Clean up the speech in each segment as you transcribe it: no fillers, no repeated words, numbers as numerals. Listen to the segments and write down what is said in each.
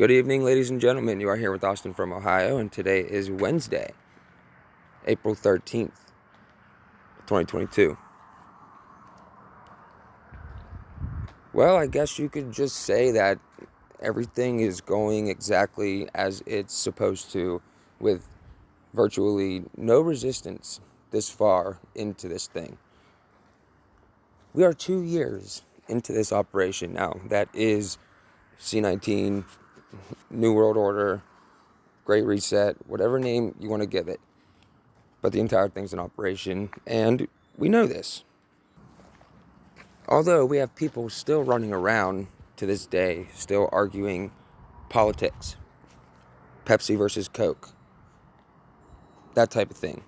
Good evening, ladies and gentlemen. You are here with Austin from Ohio, and today is Wednesday, April 13th, 2022. Well, I guess you could just say that everything is going exactly as it's supposed to, with virtually no resistance this far into this thing. We are 2 years into this operation now. That is C-19, New World Order, Great Reset, whatever name you want to give it. But the entire thing's in operation, and we know this. Although we have people still running around to this day, still arguing politics, Pepsi versus Coke, that type of thing.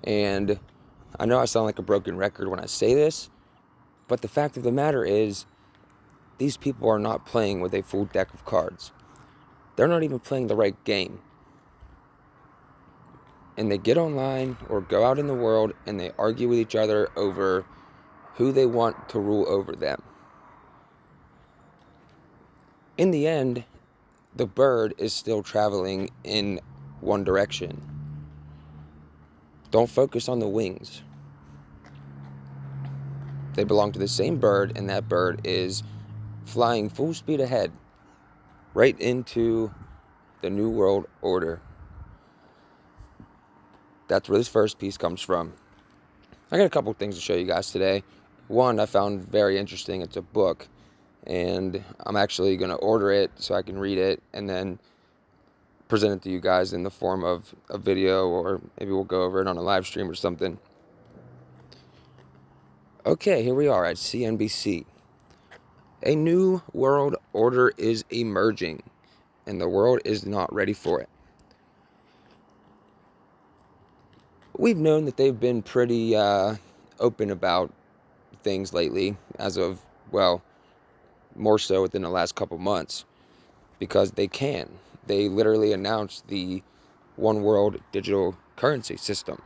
And I know I sound like a broken record when I say this, but the fact of the matter is, these people are not playing with a full deck of cards. They're not even playing the right game. And they get online or go out in the world and they argue with each other over who they want to rule over them. In the end, the bird is still traveling in one direction. Don't focus on the wings. They belong to the same bird, and that bird is flying full speed ahead right into the New World Order. That's where this first piece comes from. I got a couple things to show you guys today. One I found very interesting. It's a book, and I'm actually going to order it so I can read it and then present it to you guys in the form of a video, or maybe we'll go over it on a live stream or something. Okay, here we are at CNBC. A new world order is emerging, and the world is not ready for it. We've known that they've been pretty open about things lately, as of, well, more so within the last couple months, because they can. They literally announced the one world digital currency system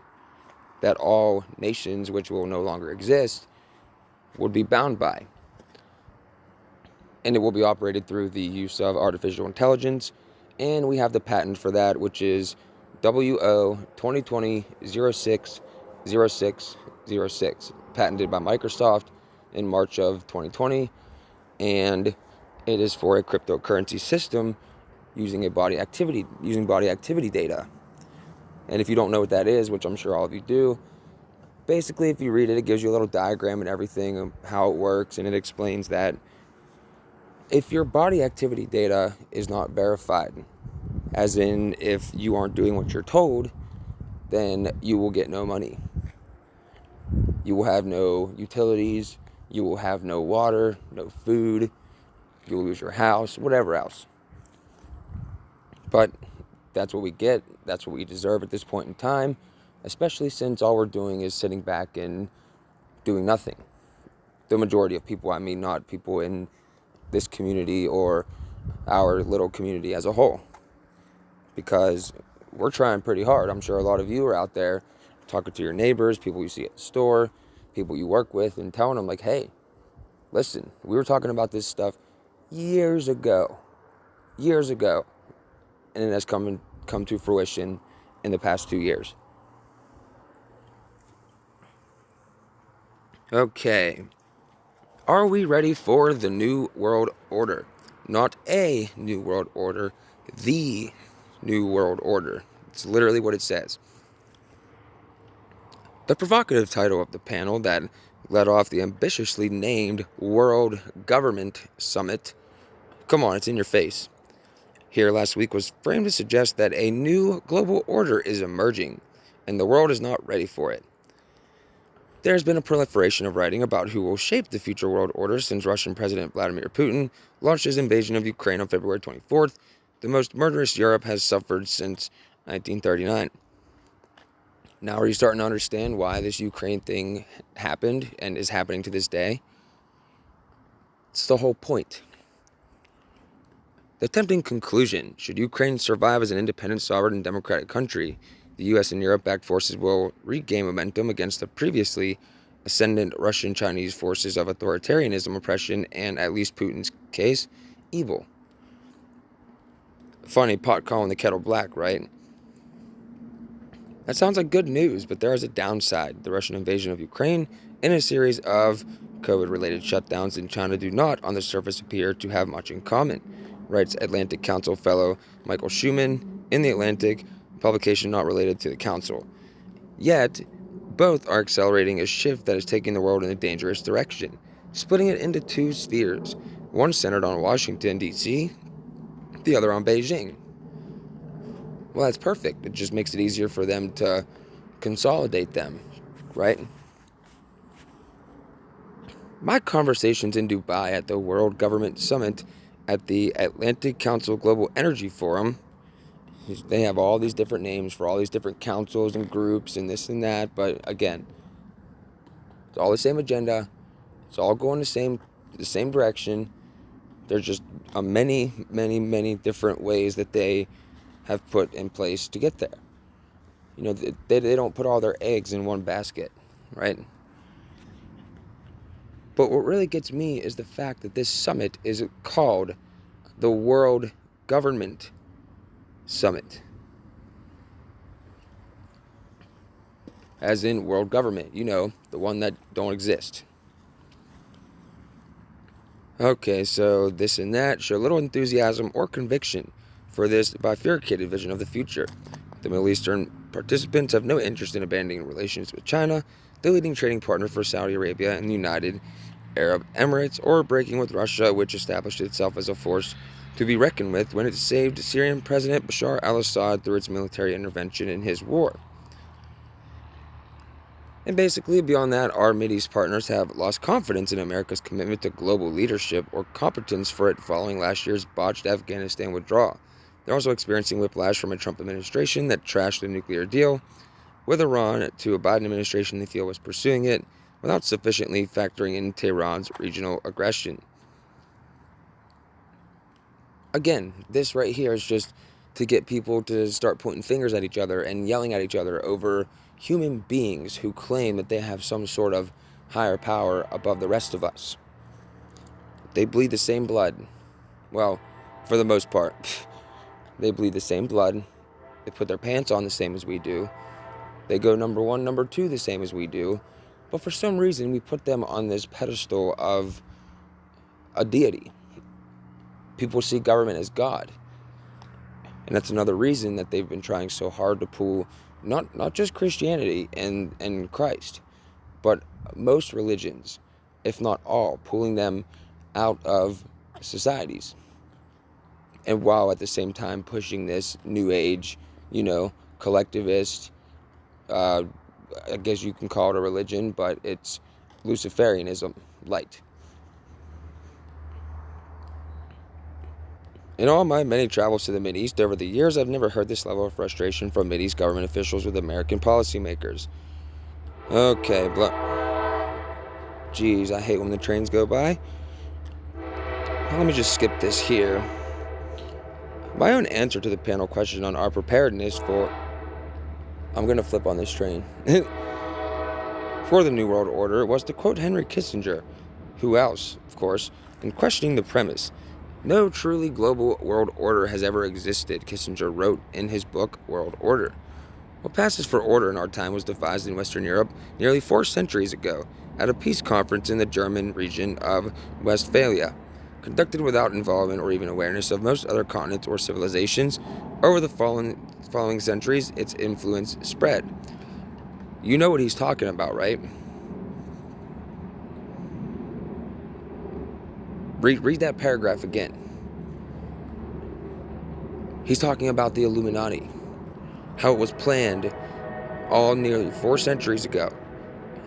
that all nations, which will no longer exist, would be bound by. And it will be operated through the use of artificial intelligence. And we have the patent for that, which is WO 2020-06-0606, patented by Microsoft in March of 2020. And it is for a cryptocurrency system using body activity data. And if you don't know what that is, which I'm sure all of you do, basically if you read it, it gives you a little diagram and everything of how it works, and it explains that if your body activity data is not verified, as in if you aren't doing what you're told, then you will get no money. You will have no utilities, you will have no water, no food, you will lose your house, whatever else. But that's what we get, that's what we deserve at this point in time, especially since all we're doing is sitting back and doing nothing. The majority of people, I mean, not people in this community or our little community as a whole, because we're trying pretty hard. I'm sure a lot of you are out there talking to your neighbors, people you see at the store, people you work with, and telling them like, hey, listen, we were talking about this stuff years ago, and it has come to fruition in the past 2 years. Okay, are we ready for the New World Order? Not a New World Order, the New World Order. It's literally what it says. The provocative title of the panel that led off the ambitiously named World Government Summit, come on, it's in your face, here last week was framed to suggest that a new global order is emerging, and the world is not ready for it. There has been a proliferation of writing about who will shape the future world order since Russian President Vladimir Putin launched his invasion of Ukraine on February 24th, the most murderous Europe has suffered since 1939. Now are you starting to understand why this Ukraine thing happened and is happening to this day? It's the whole point. The tempting conclusion, should Ukraine survive as an independent, sovereign, and democratic country, the U.S. and Europe-backed forces will regain momentum against the previously ascendant Russian-Chinese forces of authoritarianism, oppression, and, at least Putin's case, evil. Funny, pot calling the kettle black, right? That sounds like good news, but there is a downside. The Russian invasion of Ukraine and a series of COVID-related shutdowns in China do not, on the surface, appear to have much in common, writes Atlantic Council fellow Michael Schumann in The Atlantic, publication not related to the Council. Yet, both are accelerating a shift that is taking the world in a dangerous direction, splitting it into two spheres, one centered on Washington, D.C., the other on Beijing. Well, that's perfect. It just makes it easier for them to consolidate them, right? My conversations in Dubai at the World Government Summit at the Atlantic Council Global Energy Forum, they have all these different names for all these different councils and groups and this and that, but again, it's all the same agenda. It's all going the same direction. There's just many different ways that they have put in place to get there. You know, they don't put all their eggs in one basket, right? But what really gets me is the fact that this summit is called the World Government Summit. As in world government, you know, the one that don't exist. Okay, so this and that show little enthusiasm or conviction for this bifurcated vision of the future. The Middle Eastern participants have no interest in abandoning relations with China, the leading trading partner for Saudi Arabia and the United Arab Emirates, or breaking with Russia, which established itself as a force to be reckoned with when it saved Syrian President Bashar al-Assad through its military intervention in his war. And basically, beyond that, our Mideast partners have lost confidence in America's commitment to global leadership or competence for it following last year's botched Afghanistan withdrawal. They're also experiencing whiplash from a Trump administration that trashed the nuclear deal with Iran to a Biden administration they feel was pursuing it without sufficiently factoring in Tehran's regional aggression. Again, this right here is just to get people to start pointing fingers at each other and yelling at each other over human beings who claim that they have some sort of higher power above the rest of us. They bleed the same blood. Well, for the most part. They bleed the same blood. They put their pants on the same as we do. They go number one, number two the same as we do. But for some reason, we put them on this pedestal of a deity. People see government as God. And that's another reason that they've been trying so hard to pull not just Christianity and Christ, but most religions, if not all, pulling them out of societies. And while at the same time pushing this new age, collectivist, I guess you can call it a religion, but it's Luciferianism light. In all my many travels to the Mideast over the years, I've never heard this level of frustration from Mideast government officials with American policymakers. Okay, Jeez, I hate when the trains go by. Well, let me just skip this here. My own answer to the panel question on our preparedness for... I'm going to flip on this train. For the New World Order was to quote Henry Kissinger, who else, of course, in questioning the premise. No truly global world order has ever existed, Kissinger wrote in his book, World Order. What passes for order in our time was devised in Western Europe nearly 4 centuries ago at a peace conference in the German region of Westphalia, conducted without involvement or even awareness of most other continents or civilizations. Over the following centuries, its influence spread. You know what he's talking about, right? Read that paragraph again. He's talking about the Illuminati, how it was planned all nearly 4 centuries ago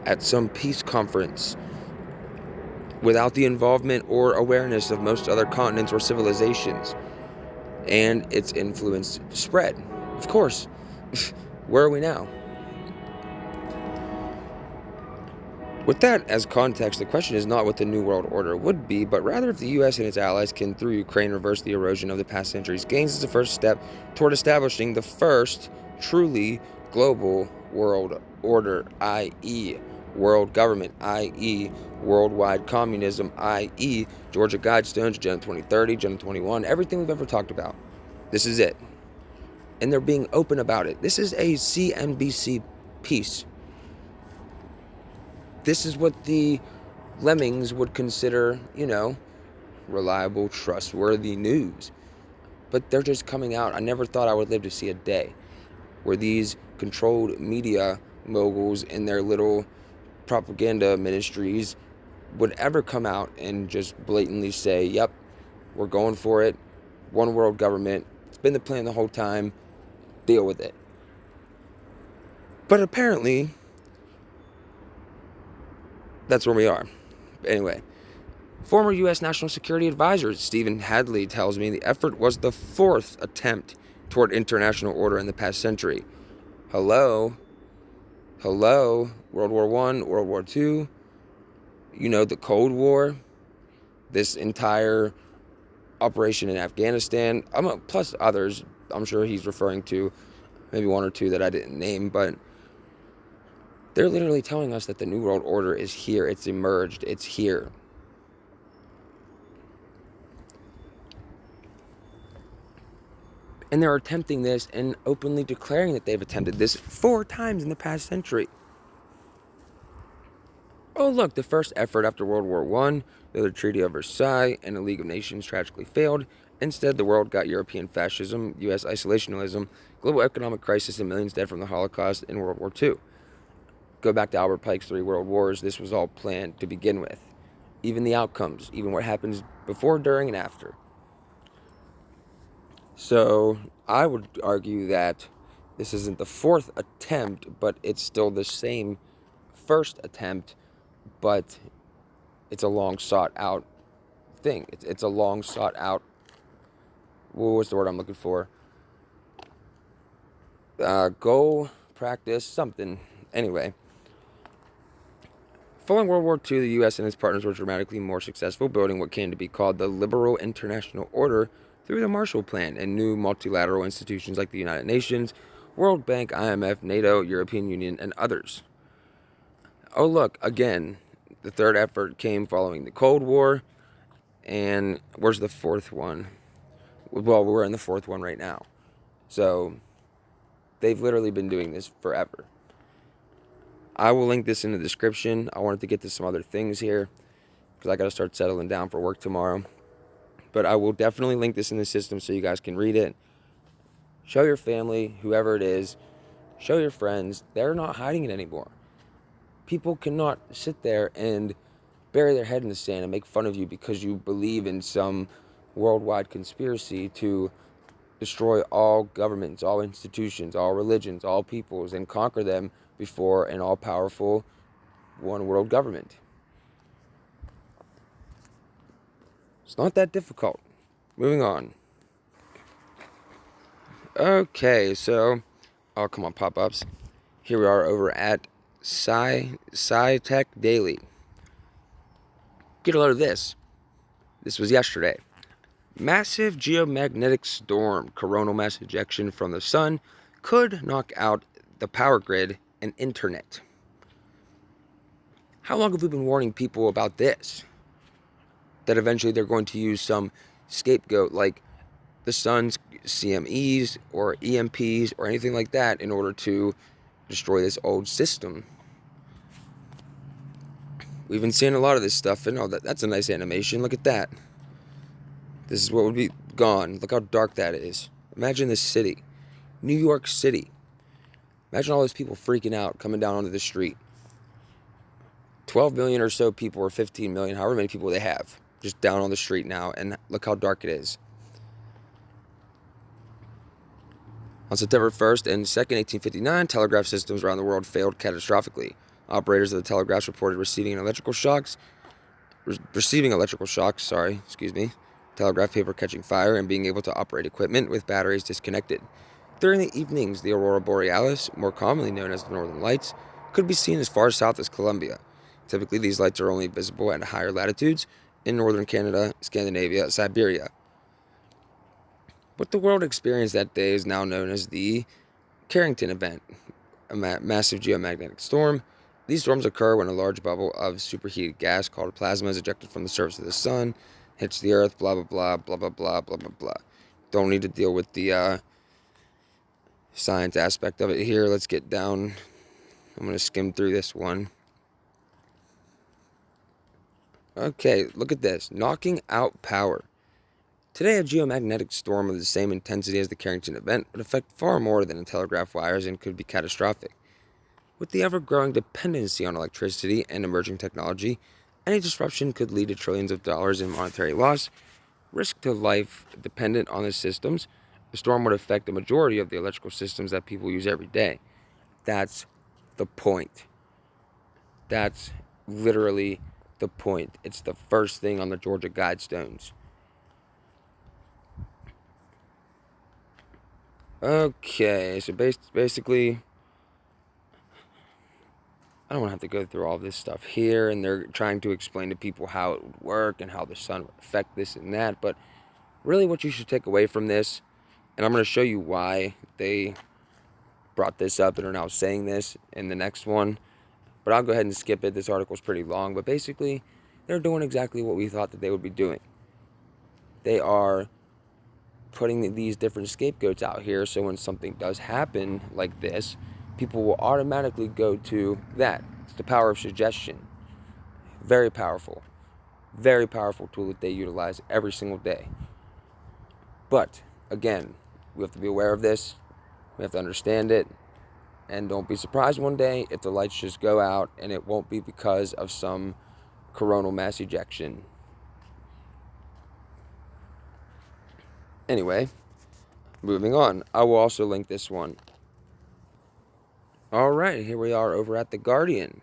at some peace conference without the involvement or awareness of most other continents or civilizations, and its influence spread. Of course. Where are we now? With that as context, the question is not what the New World Order would be, but rather if the U.S. and its allies can, through Ukraine, reverse the erosion of the past century's gains as the first step toward establishing the first truly global world order, i.e. world government, i.e. worldwide communism, i.e. Georgia Guidestones, Agenda 2030, Agenda 21, everything we've ever talked about. This is it. And they're being open about it. This is a CNBC piece. This is what the lemmings would consider, reliable, trustworthy news. But they're just coming out. I never thought I would live to see a day where these controlled media moguls in their little propaganda ministries would ever come out and just blatantly say, yep, we're going for it. One world government. It's been the plan the whole time. Deal with it. But apparently, that's where we are. Anyway, former U.S. National Security Advisor Stephen Hadley tells me the effort was the fourth attempt toward international order in the past century. Hello? World War I, World War II, the Cold War, this entire operation in Afghanistan, plus others I'm sure he's referring to, maybe one or two that I didn't name, but they're literally telling us that the New World Order is here, it's emerged, it's here. And they're attempting this and openly declaring that they've attempted this 4 times in the past century. Oh, look, the first effort after World War I, the Treaty of Versailles, and the League of Nations tragically failed. Instead, the world got European fascism, U.S. isolationism, global economic crisis, and millions dead from the Holocaust in World War II. Go back to Albert Pike's 3 World Wars, this was all planned to begin with. Even the outcomes, even what happens before, during, and after. So, I would argue that this isn't the 4th attempt, but it's still the same first attempt, but it's a long sought out thing. It's a long sought out, what's the word I'm looking for? Goal, practice, something. Anyway, following World War II, the U.S. and its partners were dramatically more successful, building what came to be called the liberal international order through the Marshall Plan and new multilateral institutions like the United Nations, World Bank, IMF, NATO, European Union, and others. Oh, look, again, the third effort came following the Cold War, and where's the 4th one? Well, we're in the 4th one right now. So, they've literally been doing this forever. I will link this in the description. I wanted to get to some other things here because I got to start settling down for work tomorrow. But I will definitely link this in the system so you guys can read it. Show your family, whoever it is. Show your friends. They're not hiding it anymore. People cannot sit there and bury their head in the sand and make fun of you because you believe in some worldwide conspiracy to destroy all governments, all institutions, all religions, all peoples, and conquer them before an all-powerful one world government. It's not that difficult. Moving on. Okay, so, oh, come on, pop-ups. Here we are over at Sci-Tech Daily. Get a load of this. This was yesterday. Massive geomagnetic storm, coronal mass ejection from the sun, could knock out the power grid and internet. How long have we been warning people about this? That eventually they're going to use some scapegoat like the sun's CMEs or EMPs or anything like that in order to destroy this old system. We've been seeing a lot of this stuff, and that's a nice animation. Look at that. This is what would be gone. Look how dark that is. Imagine this city. New York City. Imagine all those people freaking out, coming down onto the street. 12 million or so people, or 15 million, however many people they have, just down on the street now, and look how dark it is. On September 1st and 2nd, 1859, telegraph systems around the world failed catastrophically. Operators of the telegraphs reported receiving electrical shocks, telegraph paper catching fire, and being able to operate equipment with batteries disconnected. During the evenings, the aurora borealis, more commonly known as the northern lights, could be seen as far south as Colombia. Typically, these lights are only visible at higher latitudes in northern Canada, Scandinavia, Siberia. What the world experienced that day is now known as the Carrington event, a massive geomagnetic storm. These storms occur when a large bubble of superheated gas called plasma is ejected from the surface of the sun, hits the earth, blah, blah, blah, blah, blah, blah, blah, blah, blah. Don't need to deal with the science aspect of it here. Let's get down. I'm going to skim through this one. Okay, look at this. Knocking out power. Today, a geomagnetic storm of the same intensity as the Carrington event would affect far more than the telegraph wires and could be catastrophic. With the ever-growing dependency on electricity and emerging technology, any disruption could lead to trillions of dollars in monetary loss, risk to life dependent on the systems. The storm would affect the majority of the electrical systems that people use every day. That's the point. That's literally the point. It's the first thing on the Georgia Guidestones. Okay, so basically, I don't want to have to go through all this stuff here, and they're trying to explain to people how it would work and how the sun would affect this and that, but really what you should take away from this, and I'm going to show you why they brought this up and are now saying this in the next one, but I'll go ahead and skip it. This article is pretty long, but basically, they're doing exactly what we thought that they would be doing. They are putting these different scapegoats out here, so when something does happen like this, people will automatically go to that. It's the power of suggestion. Very powerful tool that they utilize every single day. But again, we have to be aware of this. We have to understand it, and don't be surprised one day if the lights just go out, and it won't be because of some coronal mass ejection. Anyway, moving on. I will also link this one. All right, here we are over at The Guardian.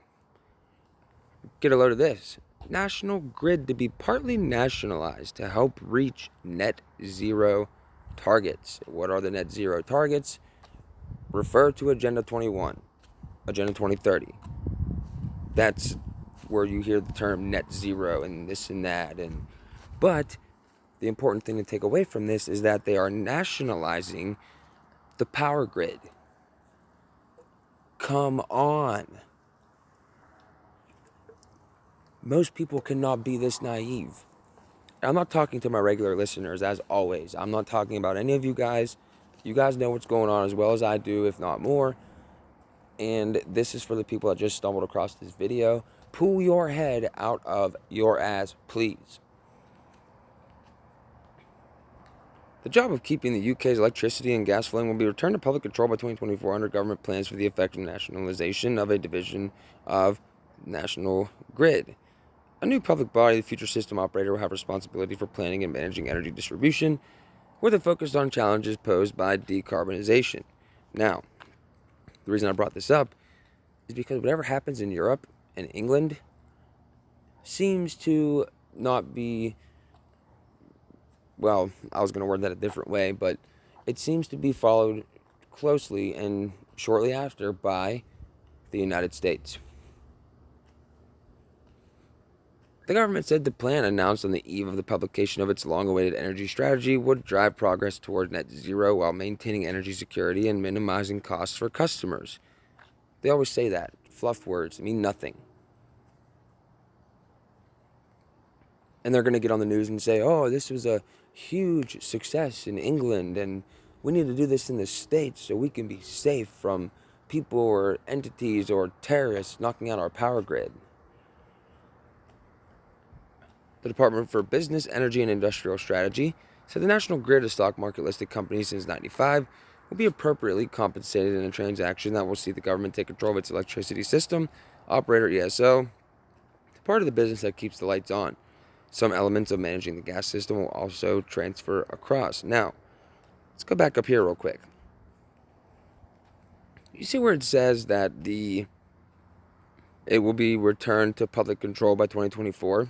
Get a load of this. National grid to be partly nationalized to help reach net zero targets. What are the net zero targets? Refer to Agenda 21, Agenda 2030. That's where you hear the term net zero and this and that. But the important thing to take away from this is that they are nationalizing the power grid. Come on. Most people cannot be this naive. I'm not talking to my regular listeners, as always. I'm not talking about any of you guys. You guys know what's going on as well as I do, if not more. And this is for the people that just stumbled across this video. Pull your head out of your ass, please. The job of keeping the UK's electricity and gas flowing will be returned to public control by 2024 under government plans for the effective nationalization of a division of National Grid. A new public body, the future system operator, will have responsibility for planning and managing energy distribution, with a focus on challenges posed by decarbonization. Now, the reason I brought this up is because whatever happens in Europe and England seems to not be, well, I was going to word that a different way, but it seems to be followed closely and shortly after by the United States. The government said the plan, announced on the eve of the publication of its long-awaited energy strategy, would drive progress toward net zero while maintaining energy security and minimizing costs for customers. They always say that. Fluff words mean nothing. And they're going to get on the news and say, oh, this was a huge success in England, and we need to do this in the States so we can be safe from people or entities or terrorists knocking out our power grid. The Department for Business, Energy, and Industrial Strategy said the National Grid, a stock market listed company since 1995, will be appropriately compensated in a transaction that will see the government take control of its electricity system, operator ESO, part of the business that keeps the lights on. Some elements of managing the gas system will also transfer across. Now, let's go back up here real quick. You see where it says that it will be returned to public control by 2024?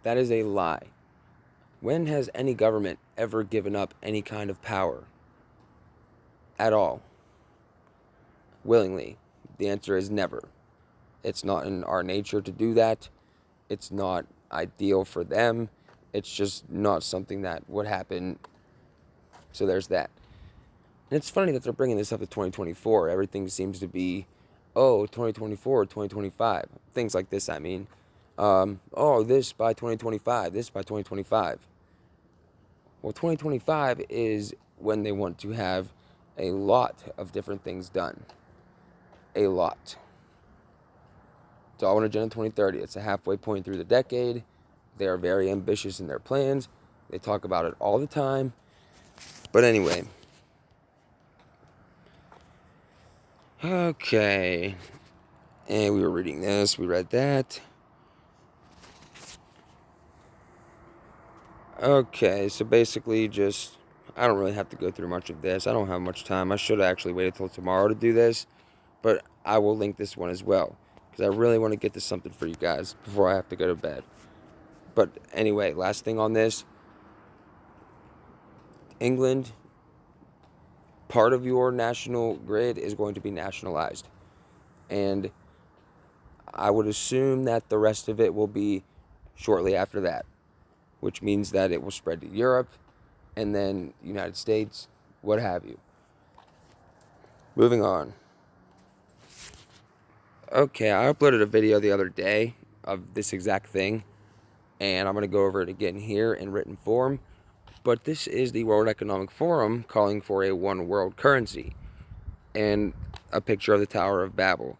That is a lie. When has any government ever given up any kind of power? At all? Willingly? The answer is never. It's not in our nature to do that. It's not ideal for them. It's just not something that would happen. So there's that. And it's funny that they're bringing this up to 2024. Everything seems to be, 2024, 2025. Things like this, I mean. This by 2025, this by 2025. Well, 2025 is when they want to have a lot of different things done. A lot. It's all on Agenda 2030. It's a halfway point through the decade. They are very ambitious in their plans. They talk about it all the time. But anyway. Okay. And we were reading this. We read that. Okay, so basically just, I don't really have to go through much of this. I don't have much time. I should have actually waited till tomorrow to do this. But I will link this one as well, because I really want to get to something for you guys before I have to go to bed. But anyway, last thing on this. England, part of your national grid is going to be nationalized. And I would assume that the rest of it will be shortly after that, which means that it will spread to Europe and then United States, what have you. Moving on. Okay, I uploaded a video the other day of this exact thing, and I'm going to go over it again here in written form. But this is the World Economic Forum calling for a one world currency and a picture of the Tower of Babel,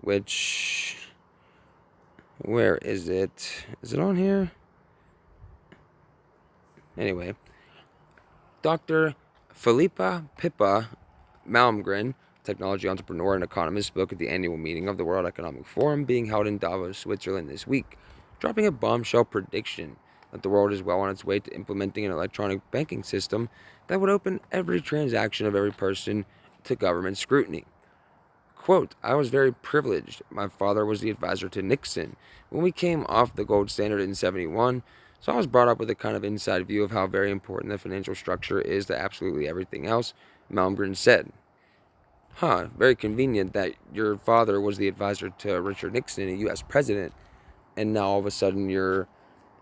which, where is it? Is it on here? Anyway, Dr. Philippa Pippa Malmgren, technology entrepreneur and economist, spoke at the annual meeting of the World Economic Forum being held in Davos, Switzerland this week, dropping a bombshell prediction that the world is well on its way to implementing an electronic banking system that would open every transaction of every person to government scrutiny. Quote, I was very privileged. My father was the advisor to Nixon when we came off the gold standard in 71, so I was brought up with a kind of inside view of how very important the financial structure is to absolutely everything else, Malmgren said. Very convenient that your father was the advisor to Richard Nixon, a U.S. president, and now all of a sudden you're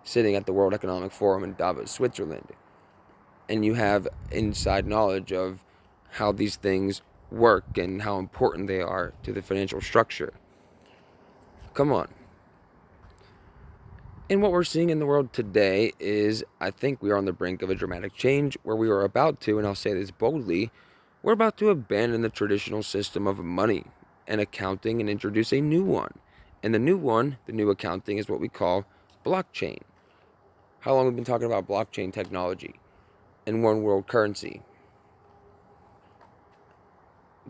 sitting at the World Economic Forum in Davos, Switzerland, and you have inside knowledge of how these things work and how important they are to the financial structure. Come on. And what we're seeing in the world today is, I think we are on the brink of a dramatic change where we are about to, and I'll say this boldly, we're about to abandon the traditional system of money and accounting and introduce a new one. And the new accounting, is what we call blockchain. How long have we been talking about blockchain technology and one world currency?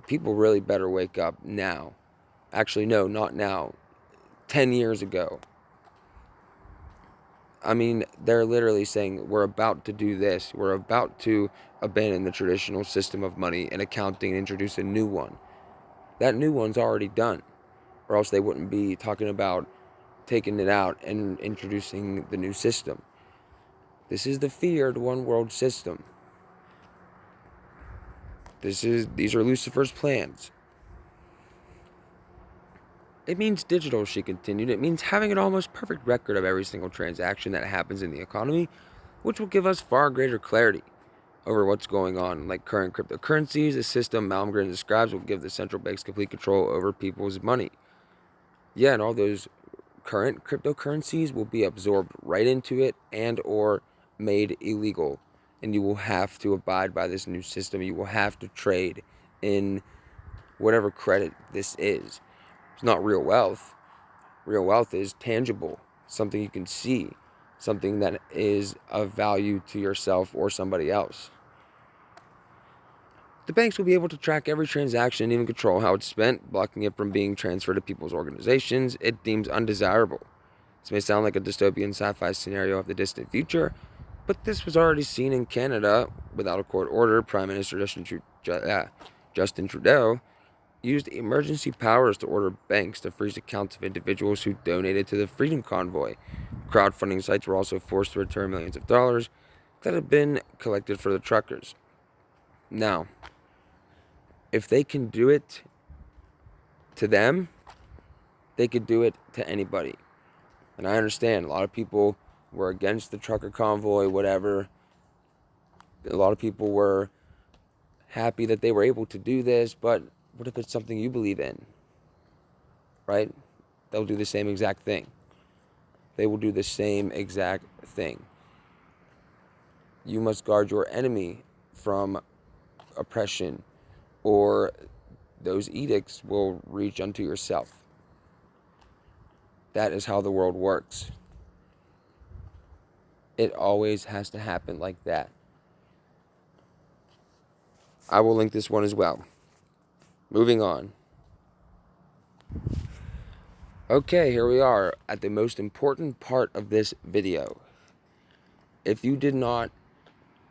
People really better wake up now. Actually, no, not now. 10 years ago. I mean, they're literally saying, we're about to do this. We're about to abandon the traditional system of money and accounting and introduce a new one. That new one's already done. Or else they wouldn't be talking about taking it out and introducing the new system. This is the feared one world system. These are Lucifer's plans. It means digital, she continued. It means having an almost perfect record of every single transaction that happens in the economy, which will give us far greater clarity over what's going on. Like current cryptocurrencies, the system Malmgren describes will give the central banks complete control over people's money. Yeah, and all those current cryptocurrencies will be absorbed right into it and or made illegal. And you will have to abide by this new system. You will have to trade in whatever credit this is. It's not real wealth. Real wealth is tangible, something you can see, something that is of value to yourself or somebody else. The banks will be able to track every transaction and even control how it's spent, blocking it from being transferred to people's organizations it deems undesirable. This may sound like a dystopian sci-fi scenario of the distant future, but this was already seen in Canada. Without a court order, Prime Minister Justin Trudeau used emergency powers to order banks to freeze accounts of individuals who donated to the Freedom Convoy. Crowdfunding sites were also forced to return millions of dollars that had been collected for the truckers. Now, if they can do it to them, they could do it to anybody. And I understand a lot of people were against the trucker convoy, whatever. A lot of people were happy that they were able to do this, but what if it's something you believe in? Right? They'll do the same exact thing. They will do the same exact thing. You must guard your enemy from oppression, or those edicts will reach unto yourself. That is how the world works. It always has to happen like that. I will link this one as well. Moving on. Okay, here we are at the most important part of this video. If you did not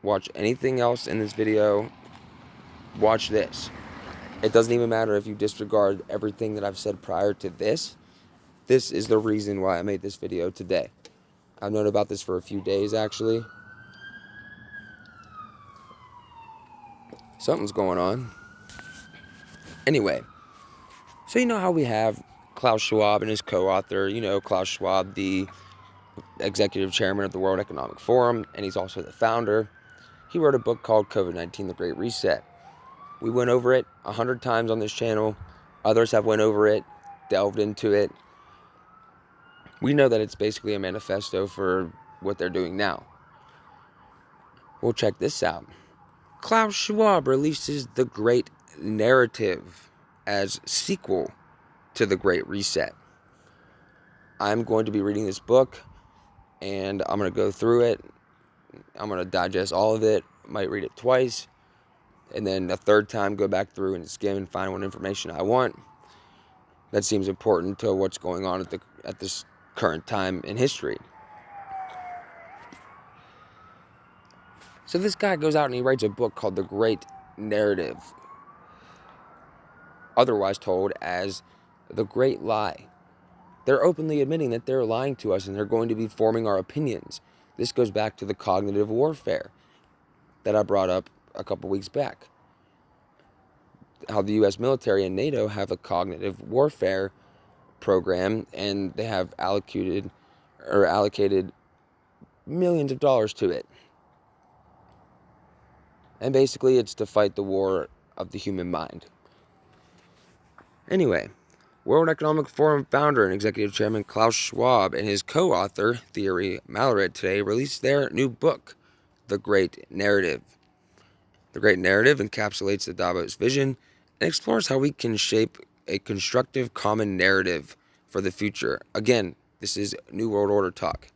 watch anything else in this video, watch this. It doesn't even matter if you disregard everything that I've said prior to this. This is the reason why I made this video today. I've known about this for a few days, actually. Something's going on. Anyway, so you know how we have Klaus Schwab and his co-author, Klaus Schwab, the executive chairman of the World Economic Forum, and he's also the founder. He wrote a book called COVID-19, The Great Reset. We went over it 100 times on this channel. Others have went over it, delved into it. We know that it's basically a manifesto for what they're doing now. Well, check this out. Klaus Schwab releases The Great Narrative as sequel to The Great Reset. I'm going to be reading this book, and I'm going to go through it. I'm going to digest all of it. Might read it twice, and then a third time go back through and skim and find what information I want. That seems important to what's going on at this current time in history. So this guy goes out and he writes a book called The Great Narrative, otherwise told as The Great Lie. They're openly admitting that they're lying to us and they're going to be forming our opinions. This goes back to the cognitive warfare that I brought up a couple weeks back. How the U.S. military and NATO have a cognitive warfare program, and they have allocated millions of dollars to it. And basically it's to fight the war of the human mind. Anyway, World Economic Forum founder and executive chairman Klaus Schwab and his co-author, Thierry Malleret, today released their new book, The Great Narrative. The Great Narrative encapsulates the Davos vision and explores how we can shape a constructive common narrative for the future. Again, this is New World Order talk.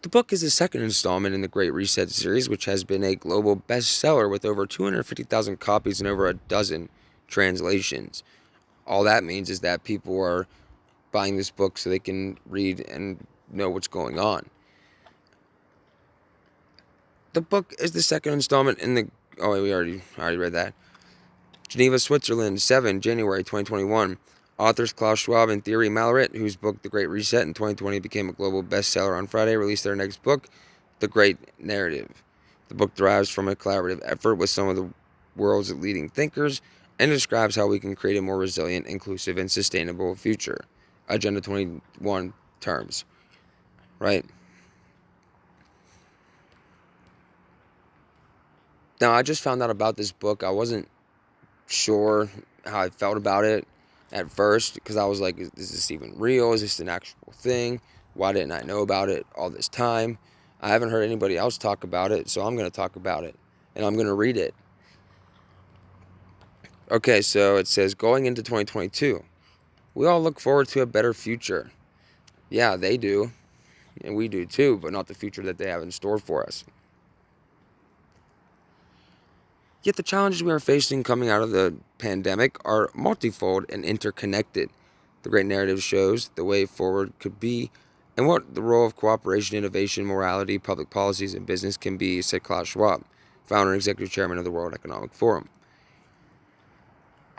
The book is the second installment in the Great Reset series, which has been a global bestseller with over 250,000 copies and over a dozen translations. All that means is that people are buying this book so they can read and know what's going on. The book is the second installment in the... Oh, wait, we already read that. Geneva, Switzerland, 7 January 2021. Authors Klaus Schwab and Thierry Malleret, whose book The Great Reset in 2020 became a global bestseller on Friday, released their next book, The Great Narrative. The book derives from a collaborative effort with some of the world's leading thinkers and describes how we can create a more resilient, inclusive, and sustainable future. Agenda 21 terms. Right? Now, I just found out about this book. I wasn't sure how I felt about it at first, because I was like, is this even real? Is this an actual thing? Why didn't I know about it all this time? I haven't heard anybody else talk about it, so I'm going to talk about it, and I'm going to read it. Okay, so it says, going into 2022, we all look forward to a better future. Yeah, they do, and we do too, but not the future that they have in store for us. Yet the challenges we are facing coming out of the pandemic are multifold and interconnected. The Great Narrative shows the way forward could be and what the role of cooperation, innovation, morality, public policies, and business can be, said Klaus Schwab, founder and executive chairman of the World Economic Forum.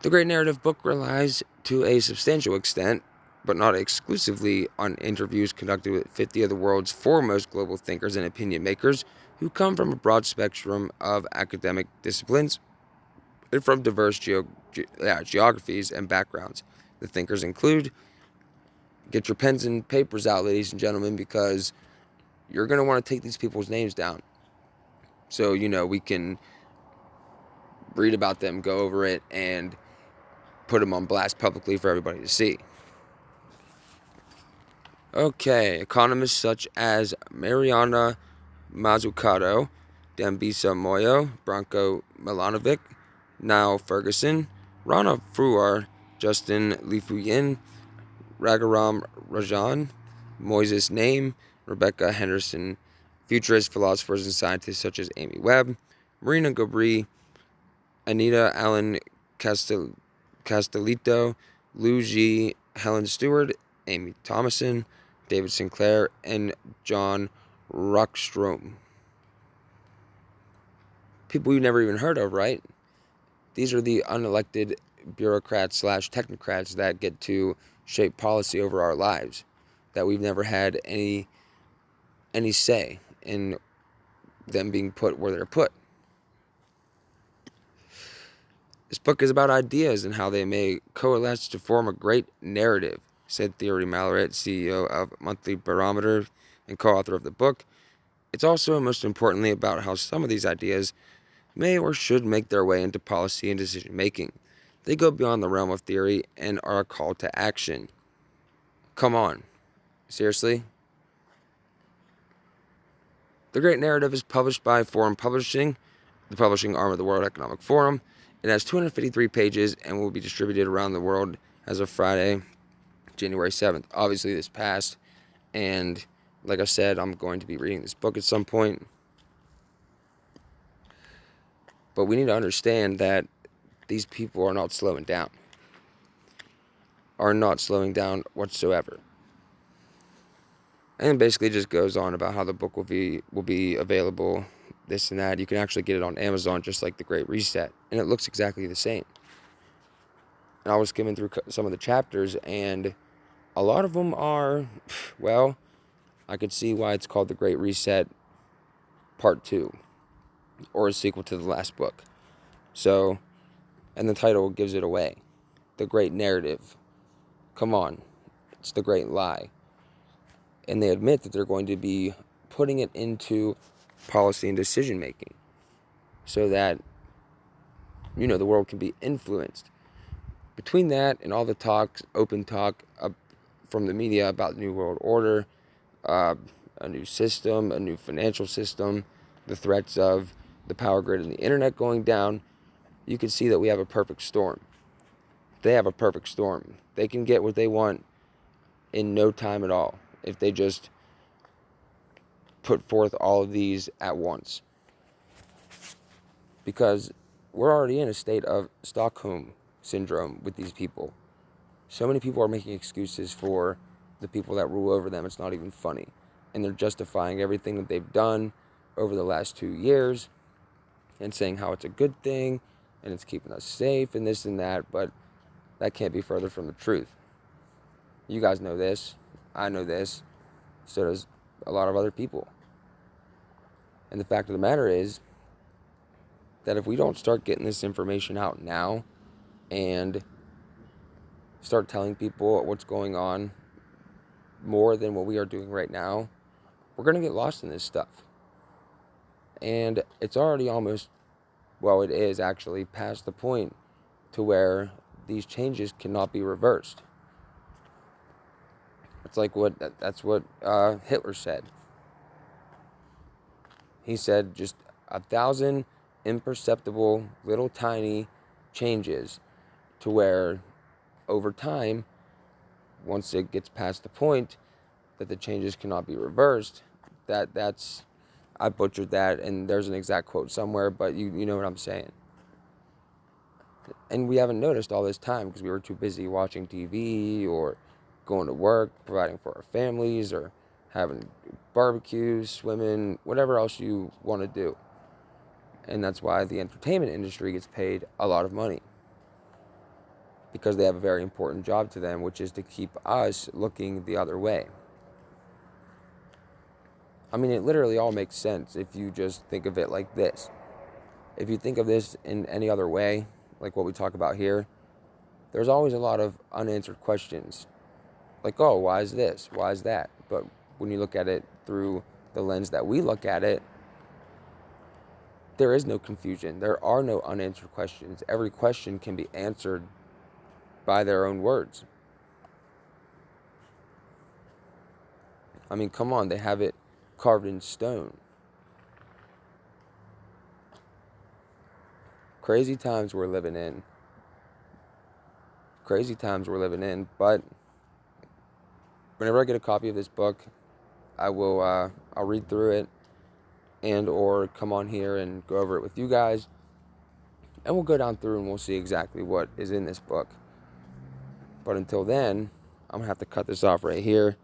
The Great Narrative book relies to a substantial extent, but not exclusively, on interviews conducted with 50 of the world's foremost global thinkers and opinion makers who come from a broad spectrum of academic disciplines and from diverse geographies and backgrounds. The thinkers include, get your pens and papers out, ladies and gentlemen, because you're going to want to take these people's names down. So, we can read about them, go over it, and put them on blast publicly for everybody to see. Okay, economists such as Mariana Mazzucato, Dambisa Moyo, Branko Milanovic, Niall Ferguson, Rana Fruar, Justin Lifuyin, Ragaram Rajan, Moises Naim, Rebecca Henderson, futurist philosophers and scientists such as Amy Webb, Marina Gabri, Anita Allen Castellito, Lou G, Helen Stewart, Amy Thomason, David Sinclair, and John Rockstrom. People you've never even heard of, right? These are the unelected bureaucrats slash technocrats that get to shape policy over our lives, that we've never had any say in them being put where they're put. This book is about ideas and how they may coalesce to form a great narrative, said Thierry Malaret, CEO of Monthly Barometer and co-author of the book. It's also, most importantly, about how some of these ideas may or should make their way into policy and decision-making. They go beyond the realm of theory and are a call to action. Come on. Seriously? The Great Narrarive is published by Forum Publishing, the publishing arm of the World Economic Forum. It has 253 pages and will be distributed around the world as of Friday, January 7th. Obviously, this passed, and like I said, I'm going to be reading this book at some point. But we need to understand that these people are not slowing down. Are not slowing down whatsoever. And basically just goes on about how the book will be available, this and that. You can actually get it on Amazon, just like The Great Reset, and it looks exactly the same. And I was skimming through some of the chapters, and a lot of them are, well, I could see why it's called The Great Reset Part 2, or a sequel to the last book. So, and the title gives it away. The Great Narrarive. Come on, it's the great lie. And they admit that they're going to be putting it into policy and decision making so that, the world can be influenced. Between that and all the talks, open talk from the media about the New World Order, a new system, a new financial system, the threats of the power grid and the internet going down, you can see that we have a perfect storm. They have a perfect storm. They can get what they want in no time at all if they just put forth all of these at once. Because we're already in a state of Stockholm syndrome with these people. So many people are making excuses for the people that rule over them. It's not even funny. And they're justifying everything that they've done over the last 2 years and saying how it's a good thing and it's keeping us safe and this and that, but that can't be further from the truth. You guys know this. I know this. So does a lot of other people. And the fact of the matter is that if we don't start getting this information out now and start telling people what's going on more than what we are doing right now, we're going to get lost in this stuff. And it's already almost, well, it is actually past the point to where these changes cannot be reversed. It's like that's what Hitler said. He said just 1,000 imperceptible little tiny changes to where over time, once it gets past the point that the changes cannot be reversed, that's I butchered that, and there's an exact quote somewhere, but you know what I'm saying. And we haven't noticed all this time because we were too busy watching TV or going to work, providing for our families, or having barbecues, swimming, whatever else you want to do. And that's why the entertainment industry gets paid a lot of money, because they have a very important job to them, which is to keep us looking the other way. I mean, it literally all makes sense if you just think of it like this. If you think of this in any other way, like what we talk about here, there's always a lot of unanswered questions. Like, oh, why is this? Why is that? But when you look at it through the lens that we look at it, there is no confusion. There are no unanswered questions. Every question can be answered by their own words. I mean, come on, they have it carved in stone. Crazy times we're living in. Crazy times we're living in. But whenever I get a copy of this book, I'll read through it and or come on here and go over it with you guys. And we'll go down through and we'll see exactly what is in this book. But until then, I'm going to have to cut this off right here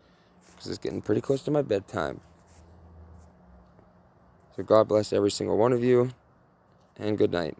because it's getting pretty close to my bedtime. So God bless every single one of you, and good night.